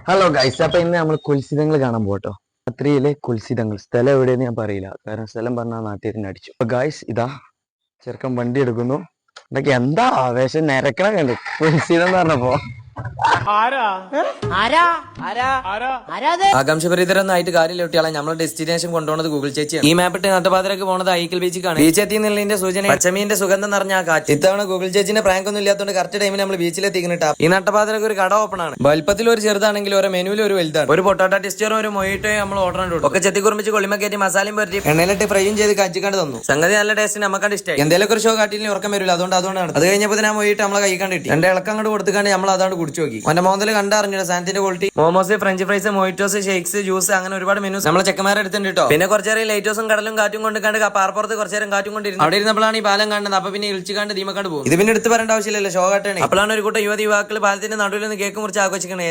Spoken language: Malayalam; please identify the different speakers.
Speaker 1: ഹലോ ഗൈസ്, അപ്പൊ ഇന്ന് നമ്മൾ കുൽസിതങ്ങൾ കാണാൻ പോട്ടോ. രാത്രിയിലെ കുൽസിതങ്ങൾ. സ്ഥലം എവിടെയെന്ന് ഞാൻ പറയില്ല, കാരണം സ്ഥലം പറഞ്ഞാൽ നാട്ടിൽ അടിച്ചു. അപ്പൊ ഗൈസ്, ഇതാ ചെറുക്കൻ വണ്ടി എടുക്കുന്നു. ഇതൊക്കെ എന്താ ആവേശം, നിരക്കണ കണ്ടു കുൽസിതം എന്ന് പറഞ്ഞപ്പോ.
Speaker 2: ആകാംക്ഷഭരിതരൊന്നായിട്ട് കാര്യമില്ല കുട്ടികളെ. നമ്മളെ ഡെസ്റ്റിനേഷൻ കൊണ്ടുപോകുന്നത് ഗൂഗിൾ ചേച്ചിയാണ്. ഈ മാപ്പിട്ട് നട്ടപാതിരക്ക് പോണത് ഐക്കൽ ബീച്ചിക്കാണ്. ബീച്ച് എത്തിയെന്നുള്ളതിന്റെ സൂചന പച്ചമീന്റെ സുഗന്ധം നിറഞ്ഞ ആ കാറ്റ്. ഇത്തവണ ഗൂഗിൾ ചേച്ചിന്റെ പ്രാങ്ക് ഒന്നും ഇല്ലാത്തതുകൊണ്ട് കറക്റ്റ് ടൈമിൽ നമ്മൾ ബീച്ചിലെത്തിക്കുന്നിട്ടാ. ഈ നട്ടപാതിരക്ക് ഒരു കട ഓപ്പൺ ആണ്. വലുപ്പത്തിൽ ഒരു ചെറുതാണെങ്കിൽ ഓരോ മെനുവിൽ ഒരു വലുതാണ്. ഒരു പൊട്ടാറ്റോ ടെസ്റ്ററും ഒരു മൊയ്റ്റോയും നമ്മൾ ഓർഡർ ഉണ്ട്. ഒക്കെ ചെത്തിക്കുറിച്ച് കൊള്ളിമ കയറ്റി മസാലയും പറ്റി എണ്ണയിലിട്ട് ഫ്രൈയും ചെയ്ത് കച്ചിക്കാണ്ട് തന്നു. സംഗതി നല്ല ടേസ്റ്റ് നമുക്കാണ്ട് ഇഷ്ടമായി. എന്തെങ്കിലും ഒരു ഷോ കാട്ടിയിൽ ഉറക്കം വരില്ല, അതുകൊണ്ടാണ്. അത് കഴിഞ്ഞപ്പോൾ ഞാൻ മൊയ്റ്റ് നമ്മളെ കൈ കണ്ടിട്ട് എന്റെ ഇളക്കം അങ്ങോട്ട് കൊടുത്തുകൊണ്ട് നമ്മൾ അതാണ് കുടിച്ചു നോക്കി. അവന്റെ മോന്തൽ കണ്ടറിഞ്ഞു സാധനത്തിന്റെ quality. Momos, French fries, mojitos, shakes, juice, അങ്ങനെ ഒരുപാട് മെനൂസ് നമ്മളെ ചെക്കന്മാരെ എടുത്തിട്ടുണ്ട് കേട്ടോ. പിന്നെ കുറച്ചേരം ലൈറ്റോസും കടലും കാറ്റും കൊണ്ട് കണ്ട് പാർപ്പുറത്ത് കുറച്ചേരം കാറ്റും കൊണ്ടിരുന്നു. അവിടെ ഇരുന്നപ്പോഴാണ് ഈ പാലം കാണുന്നത്. അപ്പൊ പിന്നെ ഇളിച്ചുകാണ്ട് ദീമക്കാണ്ട് പോകും. ഇത് പിന്നെ എടുത്ത് പറയേണ്ട ആവശ്യമില്ലല്ലോ, ഷോ കാട്ടാണ്. അപ്പോഴാണ് ഒരു കൂട്ടം യുവതി യുവാക്കൾ പാലത്തിന്റെ നടുവിൽ നിന്ന് കേക്ക് മുറിച്ച് ആഘോഷിക്കണേ.